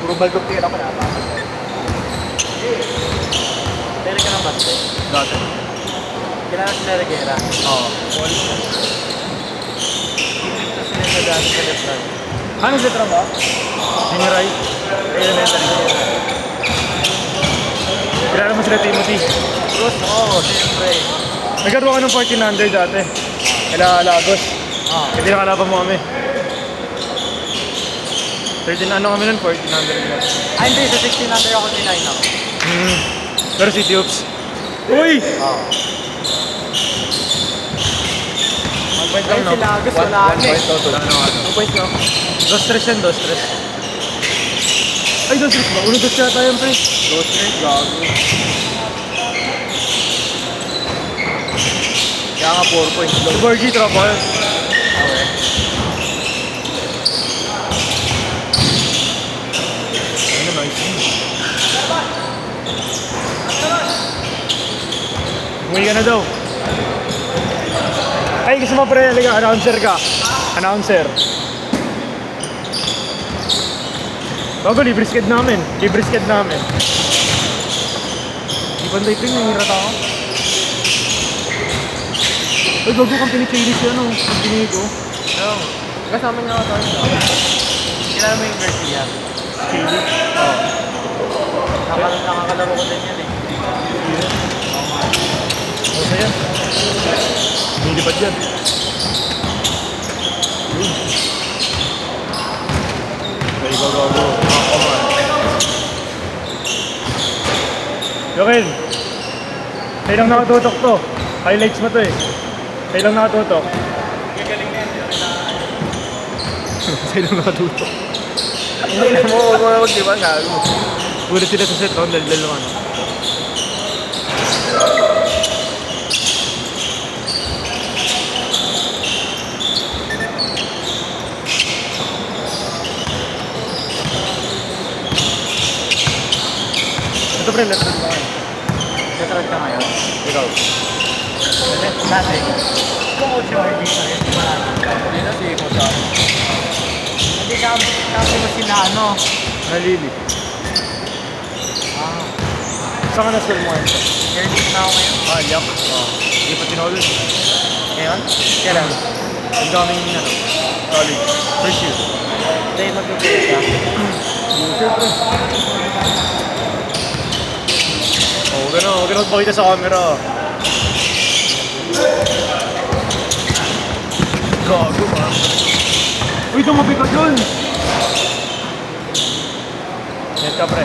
Puro baldog tira ko na. Pwede ka ng basket? Dati. Kailangan sila Regera. Oo. Dito sila sa dati sa Letran. Ano sa trabaho? Hiniray. Elementary. Kilala mo sila Timothy. Bruce, oo, siyempre. Nagkaroon ka ng 1400 dati. Kila Lagos. Hindi nakalaban mo kami. 13 ano kami nun? 1400 lang. Ay, hindi. Sa 16 natin ako ninain ako. Pero City Hoops. Uy! Oo. 1 point lang, Ay, no? sila Agus, wala kami. 1 point to. Ano, ano? 2 points, no? 2-3 yan, 2-3. Ay, 2-3 ba? Uno-2 siya tayo, pre. Rosemary, gago. Kaya nga 4 points low. Borgie, tropa yun. Okay. Ano, nice. Umuwi ka na daw. Ay, gusto mo pre, halika, announcer ka. Announcer. Bago, libre sked namin. Libre sked namin. Di banday pre, nangirat ako. Ay, bago kang pinipilis yan, oh. Ang pinili ko. Ano? Kasama niya ako tayo, no? Kilala mo yung Garcia? Pili. Oo. Nakakalaro ko din yan, eh. Okay yan. Nilipad yan. Ay, bago. Ako man. Yokin. Kayo lang nakatutok to. Highlights mo to eh. Kayo lang nakatutok. Gagaling na yan. Kayo lang nakatutok. Hindi na mo, huwag mo na mag-diba, gago. Ulit sila sa set round, dal-dal lang ano. Ito pre, left hand mo kayo. Katrad ka ngayon. Ikaw. Dati, coach yung RD sa rin. Hindi na si Coach Ari. Hindi kasi mo sila ano. Nalili. Ah, Saan ka na-school mo ngayon? RD na ako ngayon. Yak. Hindi pa tinulog. Ngayon? Kailan? Ang daming ano, college. First year. Hindi, mag-update ka. Siyempre. Oh, gano'n magpakita sa camera. Gago ba? Uy, tumabi ka dyan! Net ka pre.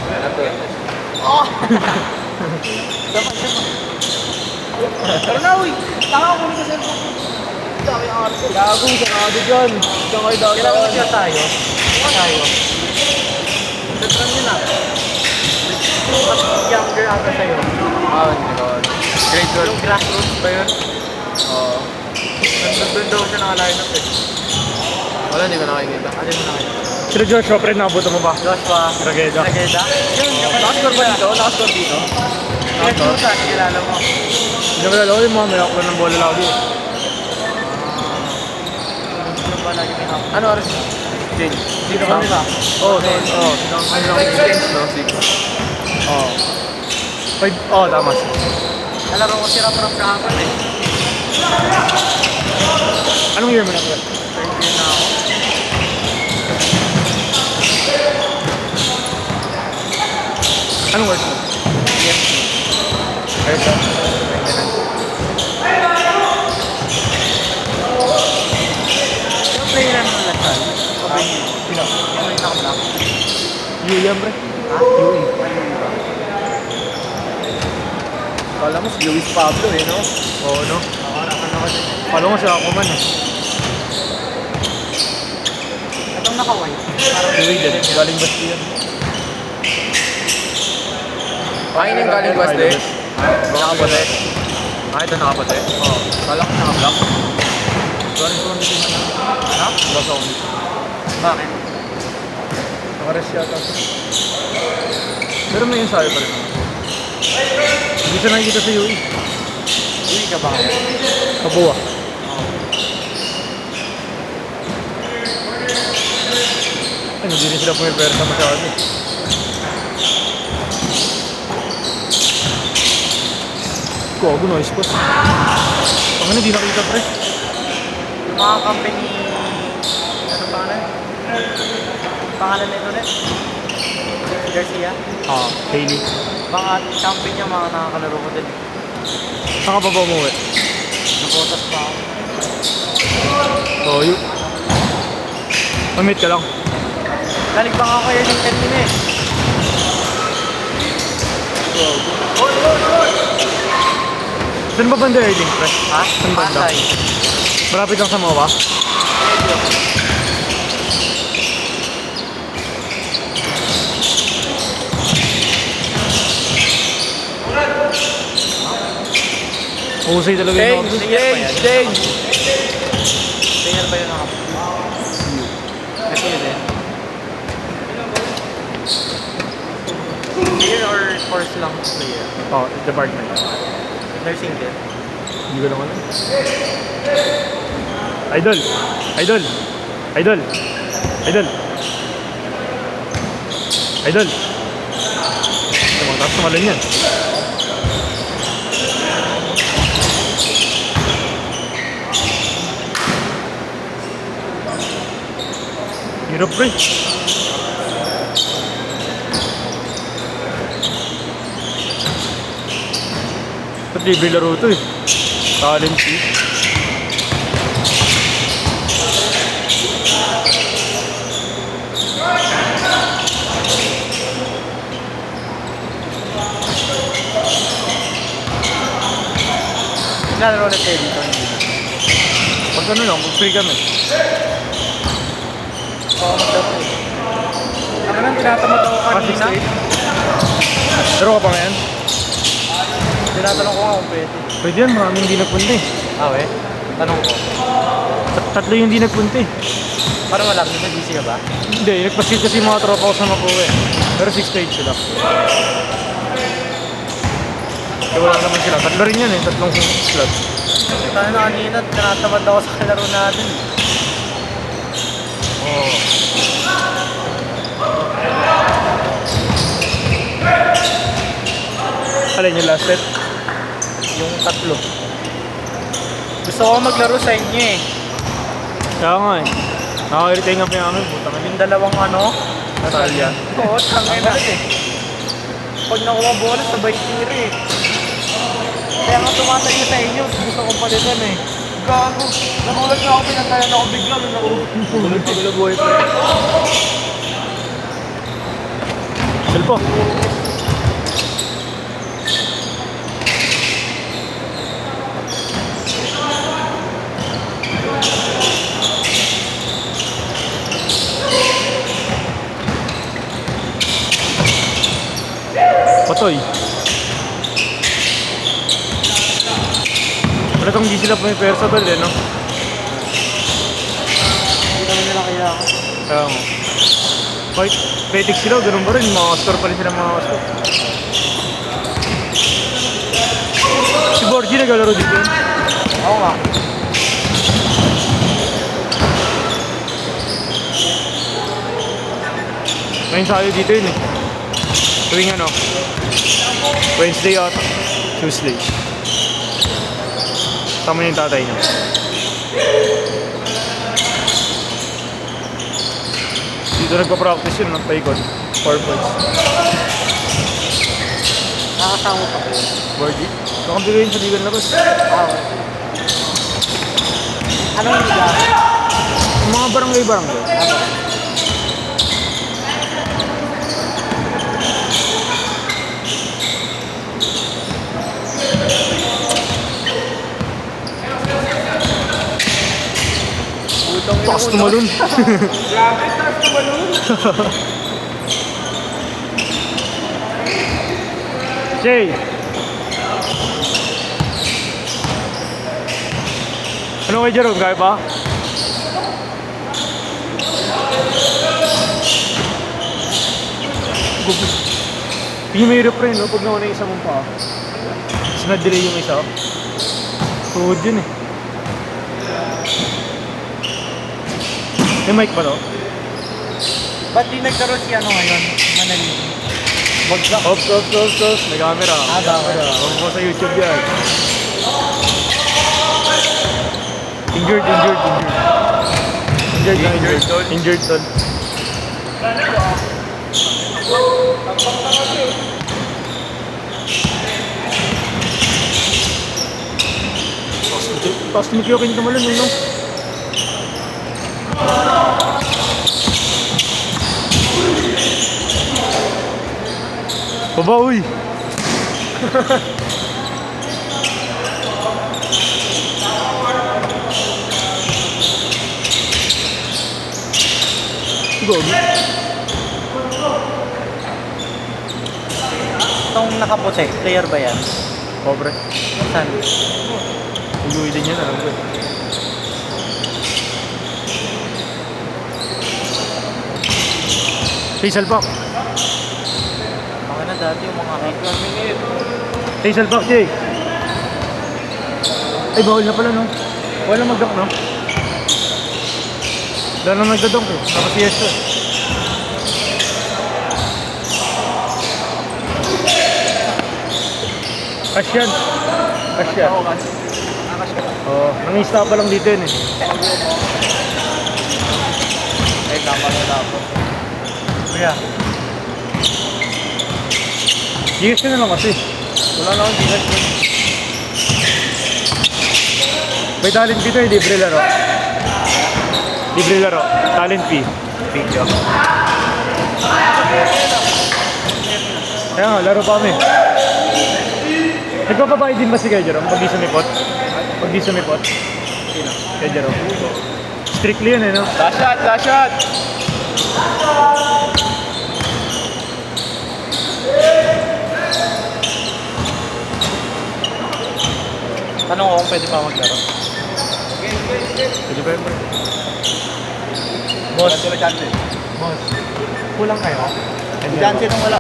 Oh! Sama. Pero na, uy! Tanga ko ulit sa cellphone ko. Dami ang arte. Gago, sarado dyan. Diyan kayo daw. Kailangan mo siya tayo. Tayo. Tatran nyo na. Mas younger ata sa'yo. Ah, hindi ko. Grade 12. Yung grassroots ba yun? Oo. Nandun daw siya naka-line up eh. Wala, hindi ko nakikita. Ano mo nakita? Sila Joshua, pre, nabuto mo ba? Joshua. Trageda. Trageda? Yun, Nakascore ba dito? Nakascore dito? Pinagsutan, kilala mo. Hindi ko lalo yung mga may ako ng bola lagi. Ano ba lagi may hapon? Ano oras? Change. Dito kami ba? Oo, oo. Ano lang change, no? 6. Oo. 5, oo, tama. Nalaro ko si Rap-Rap kahapon eh. Anong year mo na, pre? Third year na ako. Anong work mo? EMT. Ayos ka? Yung player mo lang siya. Sino? Yung yung naka-block. UE yan, pre. Ha? UE. Kala mo si Luis Pablo eh, no? Oo, no? Nakarakan ako din. Palo mo siya ako man, eh. Itong naka-white. Parang UE din. Galing Basti yan. Ayun yung galing Basti? Nakapote. Ah, ito nakapote? Oo. Kala ko nakablock. Galing ko nito na. Ha? Basta ako nito. Bakit? Nakares yata. Pero may ensayo pa rin. Hindi siya nakikita sa UE. Uwi ka ba kaya? Kabuwa. Ay, hindi rin sila pumipersa masyado. Gago, noise boss. Ang ano, di nakita pre. Yung mga company, ano pangalan? Pangalan nito ulit? Garcia? Hailey. Mga company niya, mga nakakalaro ko din. Saan ka pa ba umuwi? Nabotas pa ako. Oh, yun. Mamit ka lang. Galing pa nga kayo ng kanina eh. Saan ba banda Erling, pre? Ha? Saan banda? Pasay. Malapit lang sa MOA? Medyo. Husay talaga yung mga. Change! Player ba yun ako? Kasi din. Player or course lang player? Oh, department. Nursing din. Hindi ko lang alam. Idol! Idol! Idol! Idol! Idol! Tapos tumalon yan. Hirap pre. Ba't libre laro ito eh? Talent fee. Nalaro ulit kayo dito. Pag ano lang, mag-free kami. Oo, magdaro eh. Ako nang tinatamad ako kanina. Laro ka pa ngayon? Tinatanong ko nga kung pwede. Pwede yan, maraming hindi nagpunta eh. Ah, we? Tanong ko. Tatlo yung hindi nagpunta eh. Parang wala, may busy ka ba? Hindi, nagpaskid kasi yung mga tropa ko sa Mapuwe. Pero 6 stage sila. Kaya wala naman sila. Tatlo rin yan eh, tatlong slot. Tayo na kanina, tinatamad ako sa kalaro natin. Oo. Alin yung last set? Yung tatlo. Gusto ko maglaro sa inyo eh. Kaya nga eh. Nakaka-irritate nga pa yung amin, puta ka. Yung dalawang ano. Natalya. Oo, tangay na eh. Pag nakuha bola, sabay tiri eh. Kaya nga tumatayo sa inyo, gusto ko palitan eh. Gago. Nagulat na ako, pinantayan ako bigla. Pagula buhay pa rin. Selpo. Patoy. Wala tong di sila pumipersa tol eh, no? Hindi naman nila kaya ako. Kaya mo. Kahit petik sila, ganun ba rin? Mga-score pa rin sila mga-score. Si Borgie naglalaro dito yun. Oo nga. Ngayon sayo dito yun eh. Tuwing ano? Wednesday at Tuesday. Tama yung tatay niya. Dito nagpa-practice yun ng paikot. 4 points. Nakasama pa ko. Borgie? Nakabigay yun sa ligan labas. Ah, okay. Anong liga? Yung mga barangay-barangay. Takas tumalun. Grabe, takas tumalun. Jay! Ano kay Jerome? Kaya ba? Yung may hirap rin, no? Pag nauna yung isa mong pa. Tapos na-delay yung isa. Tuhod yun eh. May mic ba to? Ba't di nagkaroon si ano ngayon? Manalili. Bagsak. Ops. May camera. Ah, camera. Huwag mo sa YouTube yan. Injured. Injured, tol. Tapos tumikiyokin tumalun, no? Baba, uy! Gogi. Itong nakaputi, player ba yan? Pobre. Saan? Uluwi din yan, alam ko. Hazel Park. Mga na dati yung mga minute. Hazel Park, Jay. Ay, bawal na pala, no? Wala mag-dunk, no? Wala na magdadunk, eh. Saka siesta. Cash yan. Oo, nangista pa lang dito yun, eh. Tama na dapat. Kuya, Gigas ka na lang kasi. wala na akong gigas. May talent fee to, eh. Libre laro. Talent fee. Video. Kaya nga, laro pa kami. Nagpapabayad din ba si Kuya Jerome pag di sumipot? Sino? Kuya Jerome. Strictly yun, eh, no? Last shot! Tanong ko kung pwede pa maglaro. Pwede ba yun, bro? Boss. Boss. Kulang kayo? Chance nung wala.